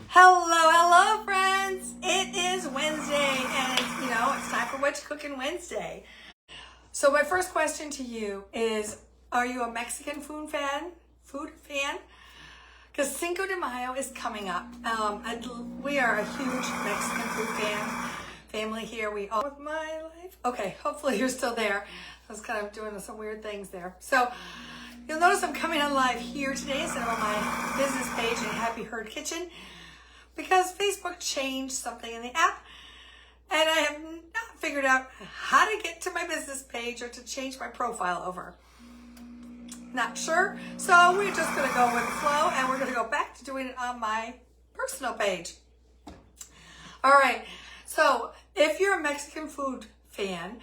Hello, friends. It is Wednesday, and it's time for Whatcha Cooking Wednesday. So my first question to you is, are you a Mexican food fan? Because Cinco de Mayo is coming up. We are a huge Mexican food family here. We all with my life. Okay, hopefully you're still there. I was kind of doing some weird things there. So you'll notice I'm coming on live here today instead of on my business page in Happy Herd Kitchen, because Facebook changed something in the app, and I have not figured out how to get to my business page or to change my profile over. Not sure. So we're just going to go with the flow, and we're going to go back to doing it on my personal page. All right. So if you're a Mexican food fan,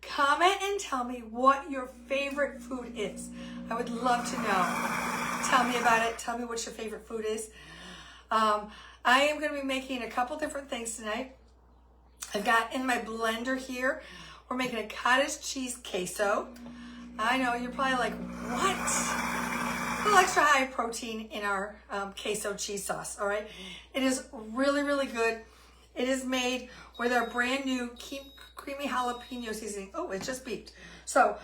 comment and tell me what your favorite food is. I would love to know. Tell me about it. Tell me what your favorite food is. I am going to be making a couple different things tonight. I've got in my blender here, we're making a cottage cheese queso. I know, you're probably like, what? A little extra high protein in our queso cheese sauce, all right? It is really, really good. It is made with our brand new creamy jalapeno seasoning. Oh, it just beeped. So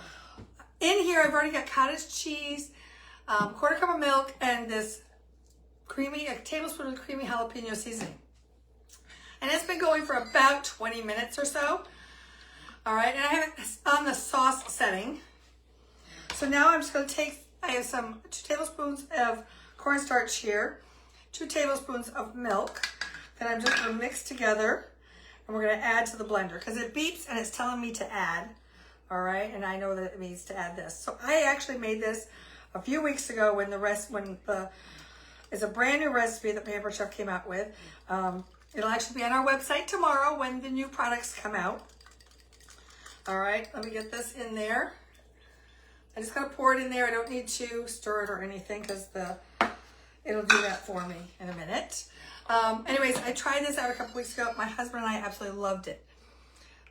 in here, I've already got cottage cheese, quarter cup of milk, and this a tablespoon of creamy jalapeno seasoning. And it's been going for about 20 minutes or so. All right, and I have it on the sauce setting. So now I'm just going to I have 2 tablespoons of cornstarch here, 2 tablespoons of milk that I'm just going to mix together, and we're going to add to the blender because it beeps and it's telling me to add. All right, and I know that it means to add this. So I actually made this a few weeks ago it's a brand new recipe that Pampered Chef came out with. It'll actually be on our website tomorrow when the new products come out. All right, let me get this in there. I just gotta pour it in there. I don't need to stir it or anything because it'll do that for me in a minute. Anyways, I tried this out a couple weeks ago. My husband and I absolutely loved it.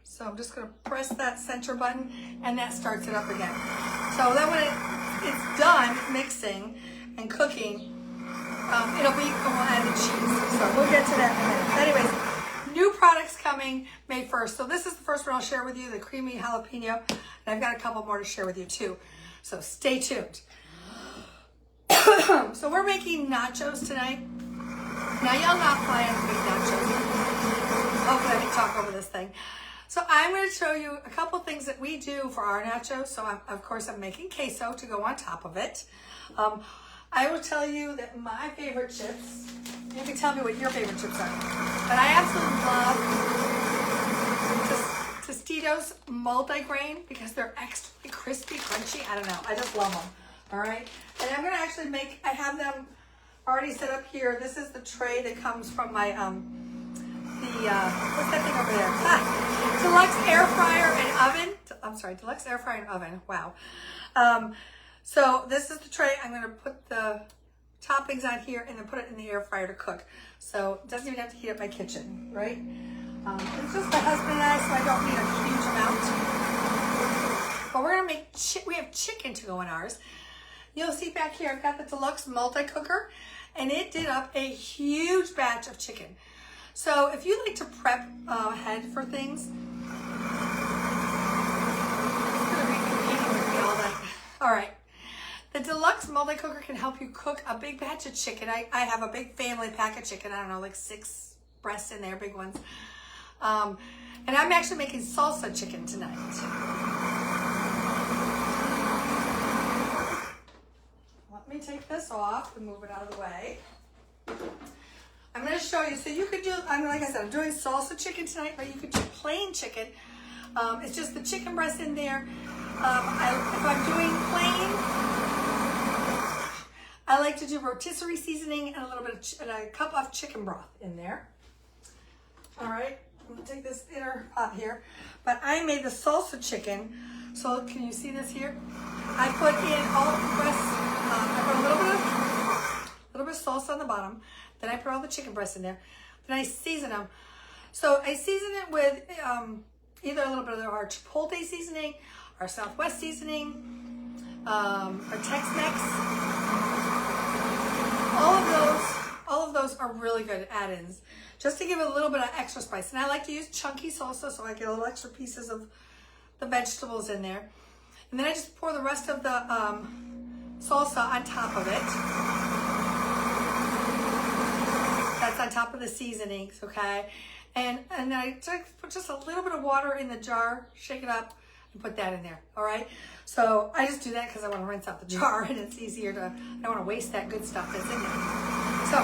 So I'm just gonna press that center button and that starts it up again. So then when it's done mixing and cooking, we'll add the cheese. So we'll get to that in a minute. Anyways, new products coming May 1st. So this is the first one I'll share with you, the creamy jalapeno. And I've got a couple more to share with you too. So stay tuned. So we're making nachos tonight. Now y'all not planning to make nachos. Hopefully I can talk over this thing. So I'm going to show you a couple things that we do for our nachos. So of course I'm making queso to go on top of it. I will tell you that my favorite chips, you can tell me what your favorite chips are, but I absolutely love Tostitos multi-grain because they're extra crispy, crunchy. I don't know. I just love them. All right. And I'm going to actually I have them already set up here. This is the tray that comes from my, what's that thing over there? Deluxe air fryer and oven. I'm sorry, deluxe air fryer and oven. Wow. So this is the tray. I'm going to put the toppings on here and then put it in the air fryer to cook. So it doesn't even have to heat up my kitchen, right? It's just my husband and I, so I don't need a huge amount. But we're going to make, we have chicken to go in ours. You'll see back here, I've got the deluxe multi-cooker, and it did up a huge batch of chicken. So if you like to prep ahead for things, it's going to be competing with me all night. All right. The deluxe multi-cooker can help you cook a big batch of chicken. I have a big family pack of chicken. I don't know, like 6 breasts in there, big ones. And I'm actually making salsa chicken tonight. Let me take this off and move it out of the way. I'm going to show you. So you could do, like I said, I'm doing salsa chicken tonight, but you could do plain chicken. It's just the chicken breast in there. If I'm doing plain, I like to do rotisserie seasoning and a cup of chicken broth in there. All right, I'm gonna take this inner pot here, but I made the salsa chicken. So can you see this here? I put in all the breasts. I put a little bit of salsa on the bottom. Then I put all the chicken breasts in there. Then I season them. So I season it with either a little bit of our Chipotle seasoning, our Southwest seasoning, our Tex-Mex. All of those are really good add-ins, just to give it a little bit of extra spice. And I like to use chunky salsa, so I get a little extra pieces of the vegetables in there. And then I just pour the rest of the salsa on top of it. That's on top of the seasonings, okay? And then I put just a little bit of water in the jar, shake it up, and put that in there, all right? So I just do that because I want to rinse out the jar, and it's easier to, I don't want to waste that good stuff that's in there. So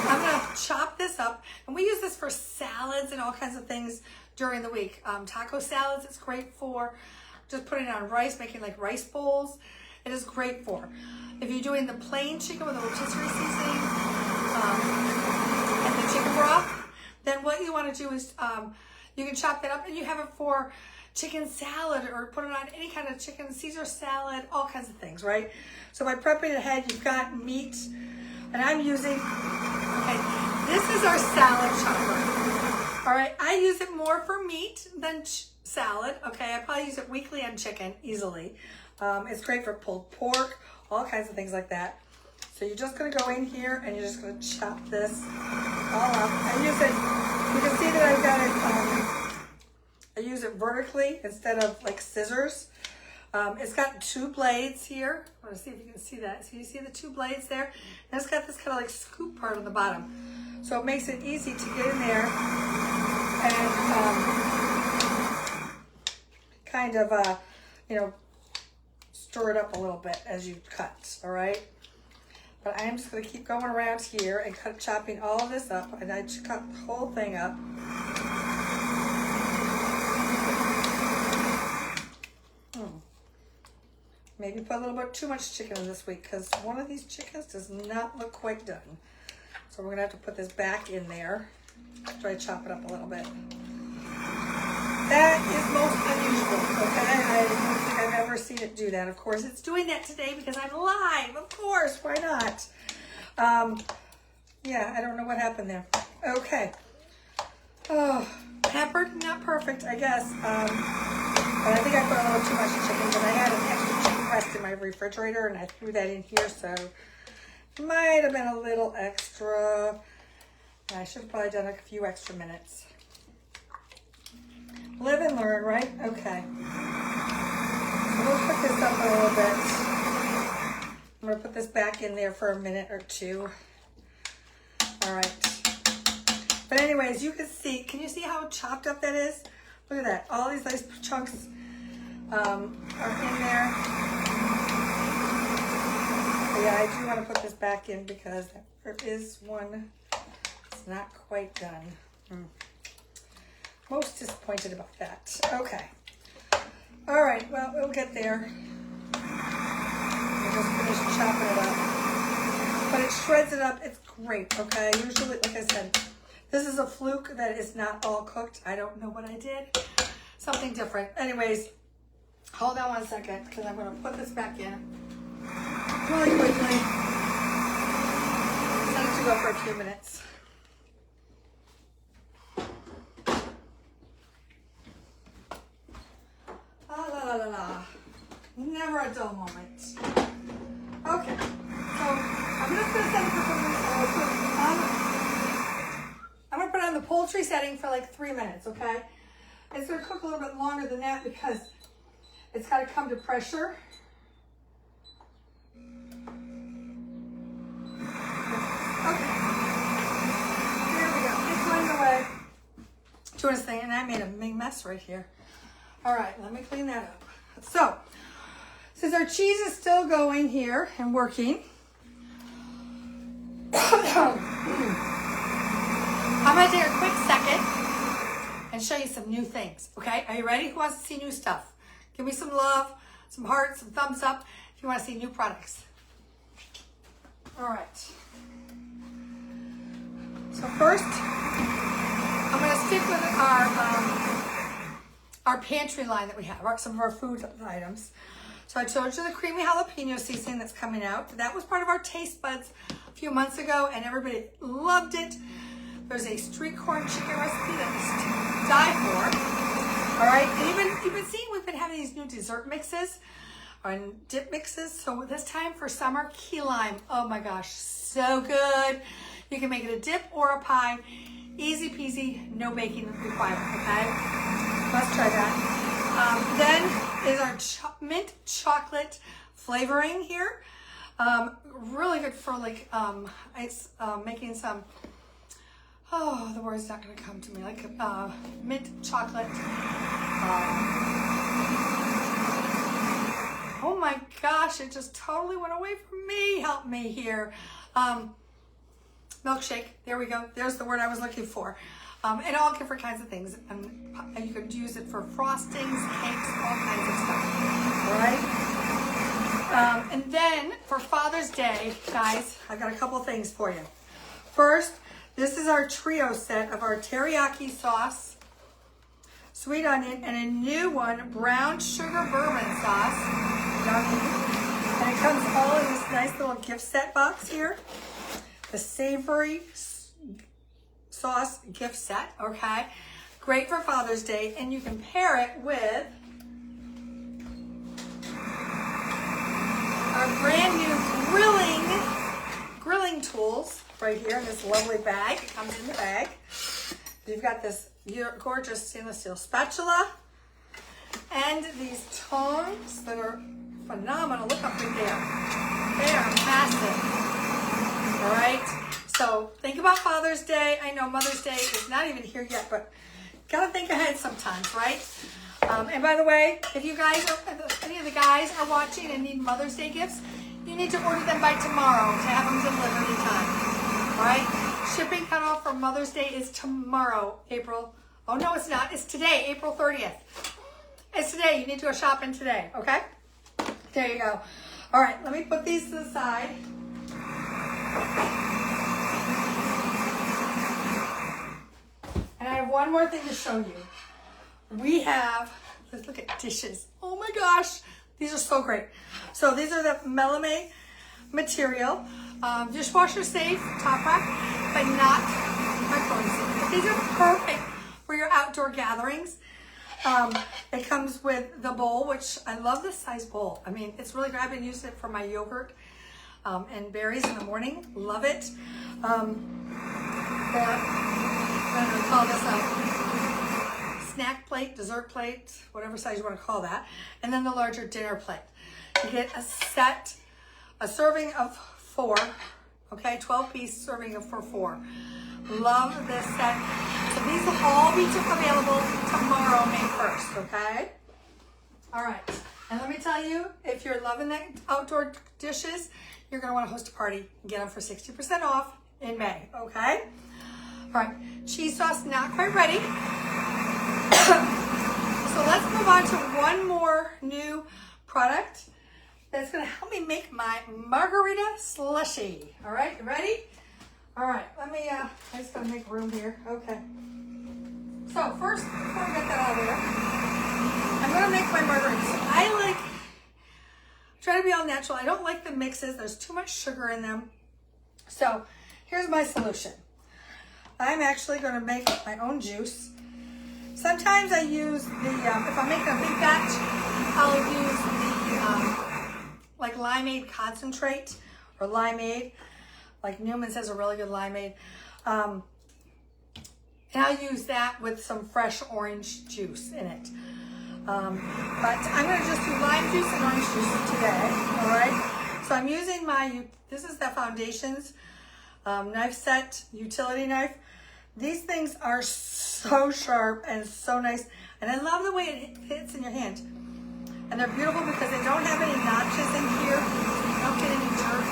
I'm going to chop this up, and we use this for salads and all kinds of things during the week. Taco salads, it's great for. Just putting it on rice, making like rice bowls. It is great for. If you're doing the plain chicken with a rotisserie seasoning and the chicken broth, then what you want to do is you can chop that up and you have it for chicken salad, or put it on any kind of chicken Caesar salad, all kinds of things, right? So by prepping it ahead, you've got meat, and I'm using, okay, this is our salad chopper. All right, I use it more for meat than salad, okay? I probably use it weekly on chicken, easily. It's great for pulled pork, all kinds of things like that. So you're just gonna go in here and you're just gonna chop this all up. I use it, you can see that I've got it, I use it vertically instead of like scissors. It's got two blades here. I want to see if you can see that. So you see the two blades there? And it's got this kind of like scoop part on the bottom. So it makes it easy to get in there and kind of, you know, stir it up a little bit as you cut, all right? But I'm just going to keep going around here and chopping all of this up. And I cut the whole thing up. Maybe put a little bit too much chicken in this week, because one of these chickens does not look quite done. So we're gonna have to put this back in there after I chop it up a little bit. That is most unusual, okay? I don't think I've ever seen it do that. Of course, it's doing that today because I'm live. Of course, why not? Yeah, I don't know what happened there. Okay. Oh, peppered, not perfect, I guess. But I think I put a little too much chicken, but I had an extra chicken breast in my refrigerator and I threw that in here, so it might have been a little extra. I should have probably done a few extra minutes. Live and learn, right? Okay. So we'll put this up a little bit. I'm going to put this back in there for a minute or two. All right. But anyways, you can see, can you see how chopped up that is? Look at that. All these nice chunks are in there. But yeah, I do want to put this back in because there is one that's not quite done. Most disappointed about that. Okay. All right, well, we'll get there. We'll just finish chopping it up. But it shreds it up. It's great, okay? Usually, like I said, this is a fluke that is not all cooked. I don't know what I did. Something different. Anyways, hold on one second because I'm going to put this back in really quickly. Set it to go for a few minutes. La la la la. Never a dull moment. Okay, so I'm going to put this I'm going to put it on the poultry setting for like 3 minutes, okay? It's going to cook a little bit longer than that because it's got to come to pressure. Okay. There we go. It's running away. Doing this thing, and I made a big mess right here. All right, let me clean that up. So, since our cheese is still going here and working, I'm going to take a quick second and show you some new things, okay? Are you ready? Who wants to see new stuff? Give me some love, some hearts, some thumbs up if you want to see new products. All right. So first, I'm going to stick with our pantry line that we have, some of our food items. So I told you the creamy jalapeno seasoning that's coming out. That was part of our taste buds a few months ago, and everybody loved it. There's a street corn chicken recipe that is to die for. All right, and you've been seeing we've been having these new dessert mixes. and dip mixes. So this time for summer, key lime. Oh my gosh, so good. You can make it a dip or a pie. Easy peasy, no baking required, okay? Let's try that. Then is our mint chocolate flavoring here. Really good for like, it's making some, oh, the word's not gonna come to me, like mint chocolate. Oh my gosh, it just totally went away from me. Help me here. Milkshake, there we go. There's the word I was looking for. And all different kinds of things. And you could use it for frostings, cakes, all kinds of stuff. All right? And then for Father's Day, guys, I got a couple things for you. First, this is our trio set of our teriyaki sauce, sweet onion, and a new one, brown sugar bourbon sauce. Yummy. And it comes all in this nice little gift set box here. The savory sauce gift set, okay? Great for Father's Day, and you can pair it with our brand new grilling tools right here in this lovely bag. It comes in the bag. You've got this gorgeous stainless steel spatula and these tongs that are phenomenal. Look up right there. They are massive. All right, so think about Father's Day. I know Mother's Day is not even here yet, but gotta think ahead sometimes, right? And by the way, if you guys, any of the guys are watching and need Mother's Day gifts, you need to order them by tomorrow to have them delivered in time. All right, shipping cutoff for Mother's Day is tomorrow, April. Oh no, it's not. It's today, April 30th. It's today. You need to go shopping today. Okay. There you go. All right, let me put these to the side. And I have one more thing to show you. We have, let's look at dishes. Oh my gosh, these are so great. So these are the melamine material, dishwasher safe, top rack, but not microwave safe. But these are perfect for your outdoor gatherings. It comes with the bowl, which I love this size bowl. I mean, it's really good. I've been using it for my yogurt and berries in the morning. Love it. I'm going to call this a snack plate, dessert plate, whatever size you want to call that. And then the larger dinner plate. You get a serving of 4, okay? 12-piece serving of for 4. Love this set. So these will all be available tomorrow, May 1st, okay? All right. And let me tell you, if you're loving the outdoor dishes, you're going to want to host a party and get them for 60% off in May, okay? All right, cheese sauce not quite ready. So let's move on to one more new product that's going to help me make my Margarita slushie. All right, you ready? All right, let me, I just got to make room here. Okay. So first, before I get that out of there, I'm going to make my margarita. So I try to be all natural. I don't like the mixes. There's too much sugar in them. So here's my solution. I'm actually going to make my own juice. Sometimes I use the, if I'm making a big batch, I'll use the like limeade concentrate or limeade. Like Newman's has a really good limeade. And I'll use that with some fresh orange juice in it. But I'm going to just do lime juice and orange juice today, all right? So I'm using this is the Foundations knife set, utility knife. These things are so sharp and so nice. And I love the way it fits in your hand. And they're beautiful because they don't have any notches in here. So you don't get any dirt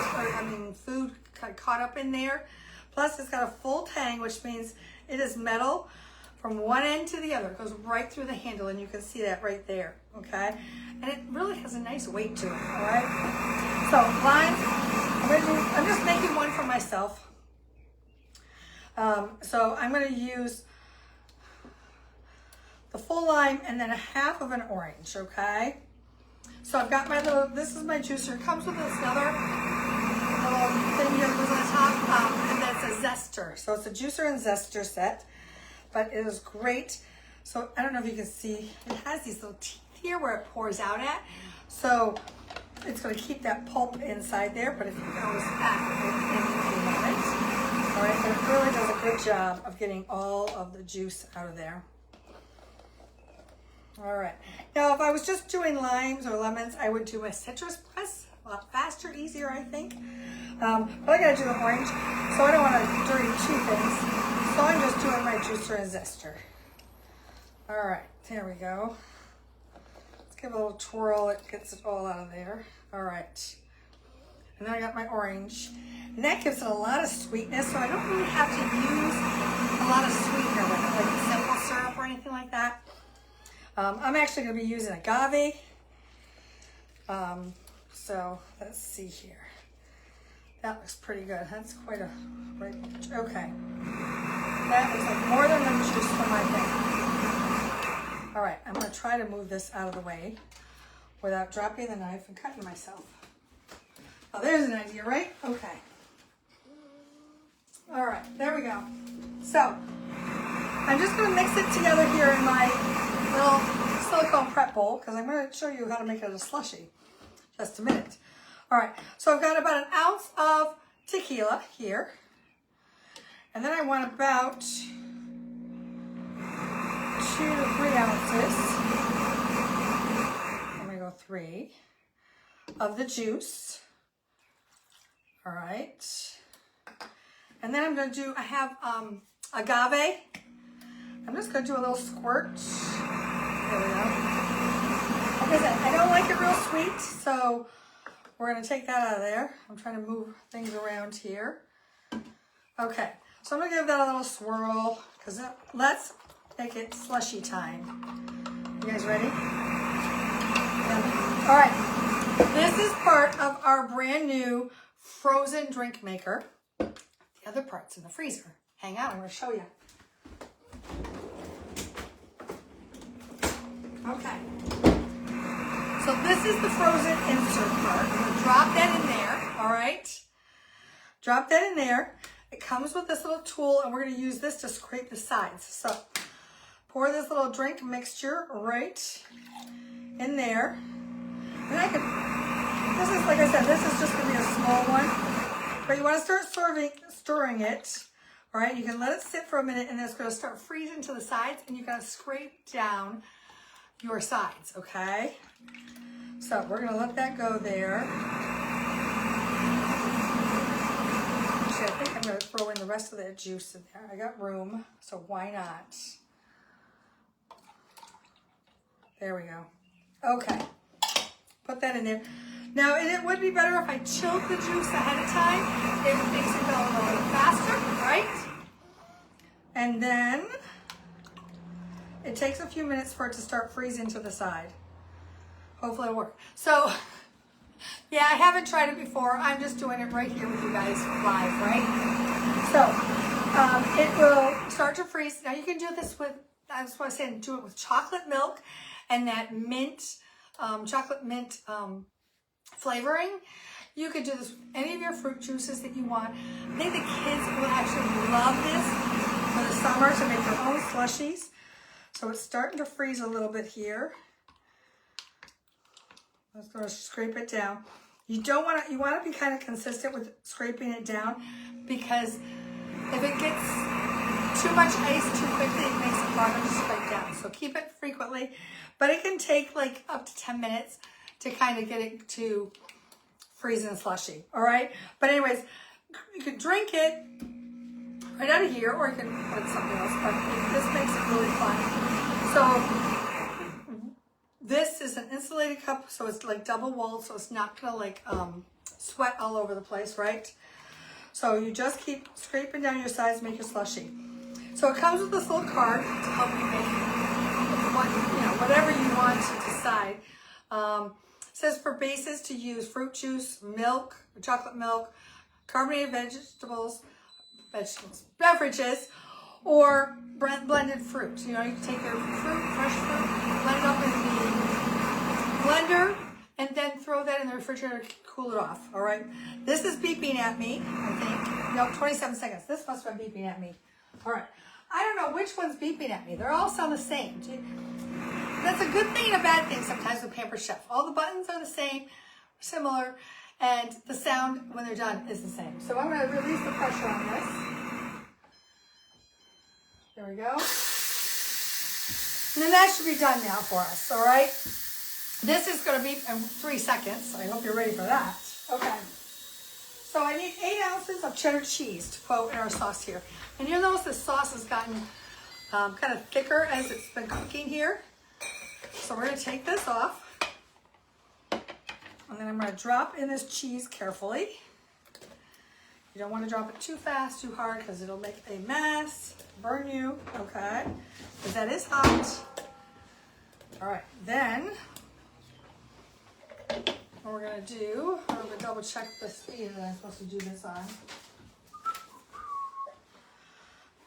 food caught up in there. Plus it's got a full tang, which means it is metal from one end to the other. It goes right through the handle, and you can see that right there, okay? And it really has a nice weight to it, all right? So lime, I'm just making one for myself. So I'm going to use the full lime and then a half of an orange, okay? So I've got my this is my juicer. It comes with this other little thing here that goes on the top, and that's a zester. So it's a juicer and zester set, but it is great. So I don't know if you can see, it has these little teeth here where it pours out at. So it's going to keep that pulp inside there, but if you can always activate it in a moment. All right, but it really does a good job of getting all of the juice out of there. All right, now if I was just doing limes or lemons, I would do a citrus press, a lot faster, easier, I think. But I gotta do the orange, so I don't want to dirty two things. So I'm just doing my juicer and zester. All right, there we go. Let's give it a little twirl, it gets it all out of there. All right, and then I got my orange. And that gives it a lot of sweetness, so I don't really have to use a lot of sweetener with it, like simple syrup or anything like that. I'm actually going to be using agave. So let's see here. That looks pretty good. That's quite a right. Okay. That looks like more than enough juice for my thing. All right, I'm going to try to move this out of the way without dropping the knife and cutting myself. Oh, there's an idea, right? Okay. All right, there we go. So I'm just going to mix it together here in my little silicone prep bowl because I'm going to show you how to make it a slushie. Just a minute. All right, so I've got about an ounce of tequila here. And then I want about 2 to 3 ounces. I'm going to go 3 of the juice. All right. And then I'm going to do, I have agave. I'm just going to do a little squirt. There we go. Like I said, I don't like it real sweet, so we're going to take that out of there. I'm trying to move things around here. Okay, so I'm going to give that a little swirl, because let's make it slushy time. You guys ready? Yeah. All right, this is part of our brand new frozen drink maker. The other part's in the freezer. Hang on, I'm going to show you. Okay. So this is the frozen insert part. I'm going to drop that in there, all right? Drop that in there. It comes with this little tool, and we're going to use this to scrape the sides. So pour this little drink mixture right in there. And I can, this is, like I said, this is just going to be a small one. But you want to start stirring it, all right? You can let it sit for a minute, and then it's going to start freezing to the sides, and you're going to scrape down your sides, okay? So we're going to let that go there. Actually, I think I'm going to throw in the rest of that juice in there. I got room, so why not? There we go. Okay. Put that in there. Now, it would be better if I chilled the juice ahead of time. It makes it go a little bit faster, right? And then it takes a few minutes for it to start freezing to the side. Hopefully it'll work. So, yeah, I haven't tried it before. I'm just doing it right here with you guys live, right? So, it will start to freeze. Now, you can do this with, I just want to say, do it with chocolate milk and that mint, chocolate mint flavoring. You could do this with any of your fruit juices that you want. I think the kids will actually love this for the summer to make their own slushies. So it's starting to freeze a little bit here. Let's go scrape it down. You don't want to, you want to be kind of consistent with scraping it down, because if it gets too much ice too quickly, it makes it harder to scrape down. So keep it frequently, but it can take like up to 10 minutes to kind of get it to freeze and slushy. All right. But anyways, you can drink it right out of here, or you can put it something else. But this makes it really fun. So this is an insulated cup, so it's like double walled, so it's not gonna like sweat all over the place, right? So you just keep scraping down your sides, make your slushie. So it comes with this little card to help you make whatever you want to decide. It says for bases to use fruit juice, milk, chocolate milk, carbonated beverages, or blended fruit. You know, you can take your fruit, fresh fruit, blend it up in the blender, and then throw that in the refrigerator to cool it off, all right? This is beeping at me, I think. No, 27 seconds. This must have been beeping at me. All right. I don't know which one's beeping at me. They're all sound the same. that's a good thing and a bad thing sometimes with Pampered Chef. All the buttons are the same, similar, and the sound when they're done is the same. So I'm going to release the pressure on this. There we go. And then that should be done now for us, all right? This is going to be in 3 seconds. So I hope you're ready for that. Okay. So I need 8 ounces of cheddar cheese to put in our sauce here. And you'll notice the sauce has gotten kind of thicker as it's been cooking here. So we're going to take this off. And then I'm going to drop in this cheese carefully. You don't want to drop it too fast, too hard, because it'll make a mess, burn you, okay? Because that is hot. All right, then what we're going to do, I'm going to double check the speed that I'm supposed to do this on.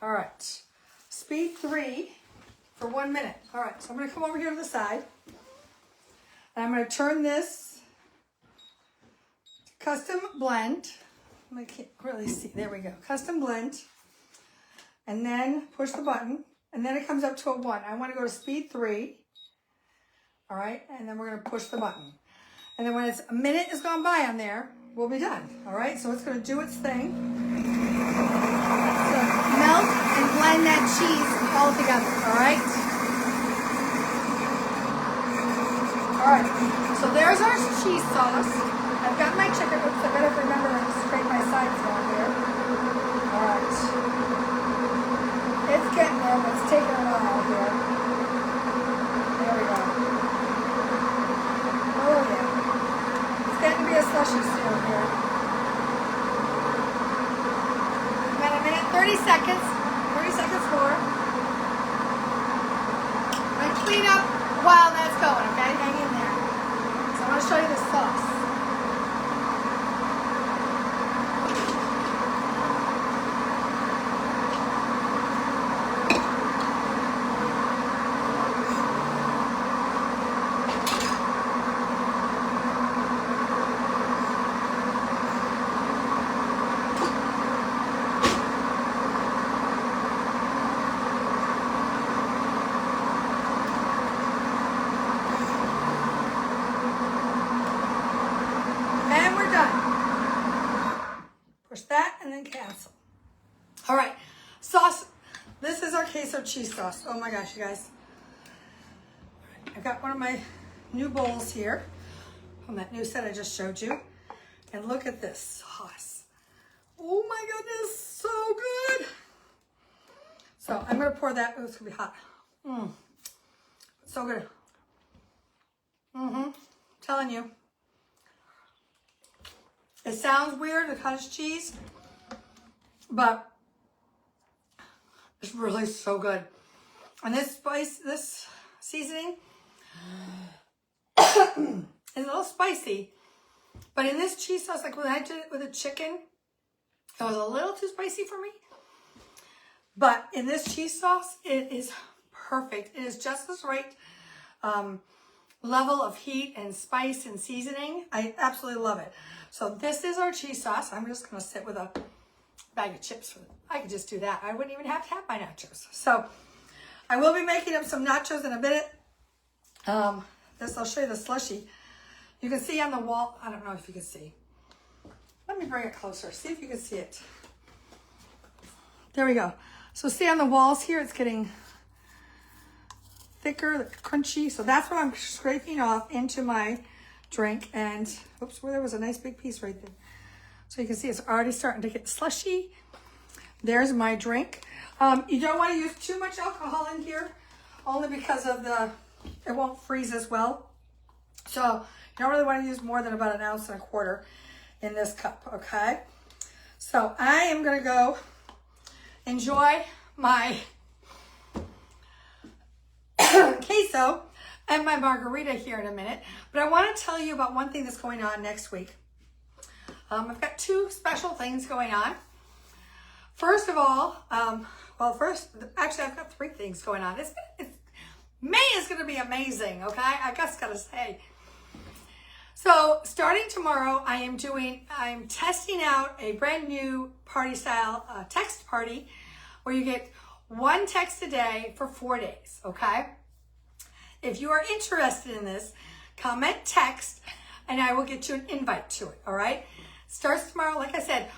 All right, speed 3 for 1 minute. All right, so I'm going to come over here to the side. And I'm going to turn this to custom blend. I can't really see. There we go. Custom blend. And then push the button. And then it comes up to a 1. I want to go to speed 3. All right. And then we're going to push the button. And then when it's a minute has gone by on there, we'll be done. All right. So it's going to do its thing. So melt and blend that cheese all together. All right. All right. So there's our cheese sauce. I've got my chicken. Oops, I better remember to scrape my sides down here. All right. It's getting there, but it's taking a while here. There we go. Oh, yeah. It's getting to be a slushy soon here. About a minute, 30 seconds. 30 seconds more. I'm going to clean up while that's going, okay? Hang in there. So I want to show you the sauce. Cancel. All right, sauce. This is our queso cheese sauce. Oh my gosh, you guys. I've got one of my new bowls here from that new set I just showed you. And look at this sauce. Oh my goodness, so good. So I'm going to pour that. Oh, it's going to be hot. So good. Telling you. It sounds weird, the cottage cheese. But it's really so good. And this seasoning is a little spicy. But in this cheese sauce, like when I did it with the chicken, it was a little too spicy for me. But in this cheese sauce, it is perfect. It is just this right level of heat and spice and seasoning. I absolutely love it. So this is our cheese sauce. I'm just going to sit with a bag of chips for them. I could just do that. I wouldn't even have to have my nachos. So I will be making up some nachos in a minute. I'll show you the slushie. You can see on the wall. I don't know if you can see. Let me bring it closer. See if you can see it. There we go. So see on the walls here, it's getting thicker, crunchy. So that's what I'm scraping off into my drink. And oops, well, there was a nice big piece right there. So you can see it's already starting to get slushy. There's my drink. You don't want to use too much alcohol in here, only because of it won't freeze as well. So you don't really want to use more than about 1.25 ounces in this cup, okay? So I am going to go enjoy my queso and my margarita here in a minute. But I want to tell you about one thing that's going on next week. I've got 2 special things going on. First of all, actually I've got 3 things going on. May is going to be amazing, okay? I just got to say. So starting tomorrow, I'm testing out a brand new party style text party where you get 1 text a day for 4 days, okay? If you are interested in this, comment, text, and I will get you an invite to it, all right? Starts tomorrow, like I said,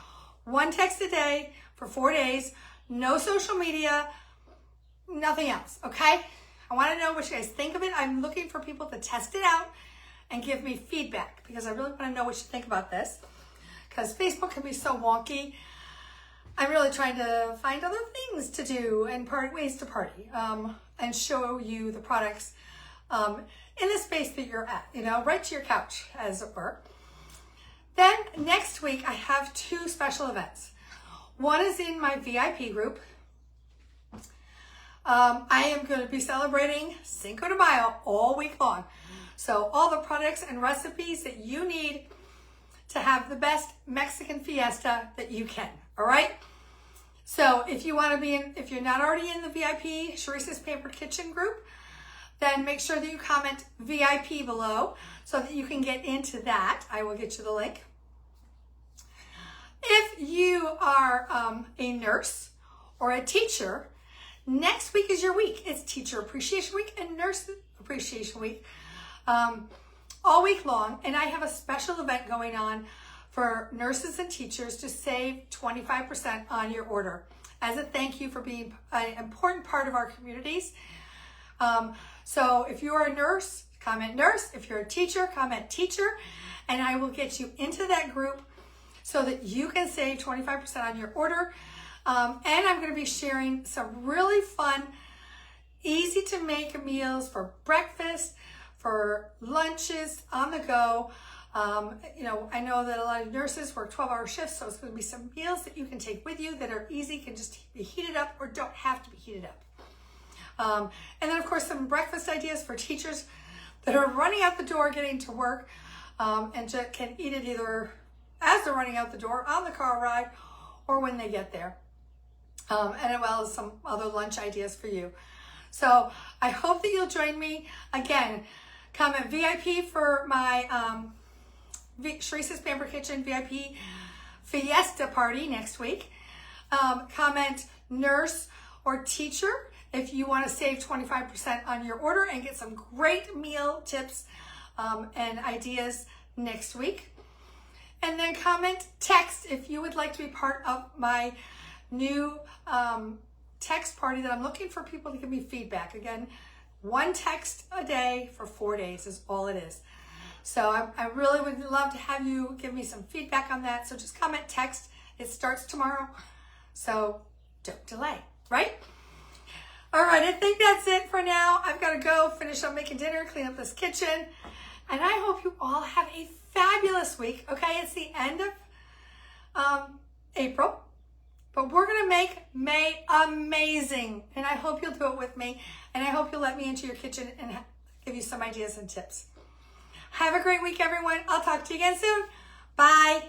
1 text a day for 4 days, no social media, nothing else, okay? I want to know what you guys think of it. I'm looking for people to test it out and give me feedback because I really want to know what you think about this because Facebook can be so wonky. I'm really trying to find other things to do and ways to party and show you the products in the space that you're at, you know, right to your couch, as it were. Then next week, I have 2 special events. One is in my VIP group. I am going to be celebrating Cinco de Mayo all week long. So all the products and recipes that you need to have the best Mexican fiesta that you can, all right? So if you want to be in, if you're not already in the VIP Sharice's Pampered Kitchen group, then make sure that you comment VIP below so that you can get into that. I will get you the link. If you are a nurse or a teacher, next week is your week. It's Teacher Appreciation Week and Nurse Appreciation Week all week long. And I have a special event going on for nurses and teachers to save 25% on your order as a thank you for being an important part of our communities. So if you are a nurse, comment nurse. If you're a teacher, comment teacher. And I will get you into that group so that you can save 25% on your order. And I'm going to be sharing some really fun, easy to make meals for breakfast, for lunches, on the go. You know, I know that a lot of nurses work 12-hour shifts, so it's going to be some meals that you can take with you that are easy, can just be heated up or don't have to be heated up. And then, of course, some breakfast ideas for teachers that are running out the door, getting to work, and just can eat it either as they're running out the door, on the car ride, or when they get there. And as well as some other lunch ideas for you. So I hope that you'll join me. Again, comment VIP for my Sharice's Pampered Kitchen VIP Fiesta party next week. Comment nurse or teacher if you want to save 25% on your order and get some great meal tips and ideas next week. And then comment text if you would like to be part of my new text party that I'm looking for people to give me feedback. Again, 1 text a day for 4 days is all it is. So I really would love to have you give me some feedback on that. So just comment text. It starts tomorrow. So don't delay, right? All right, I think that's it for now. I've got to go finish up making dinner, clean up this kitchen. And I hope you all have a fabulous week. Okay, it's the end of April. But we're going to make May amazing. And I hope you'll do it with me. And I hope you'll let me into your kitchen and give you some ideas and tips. Have a great week, everyone. I'll talk to you again soon. Bye.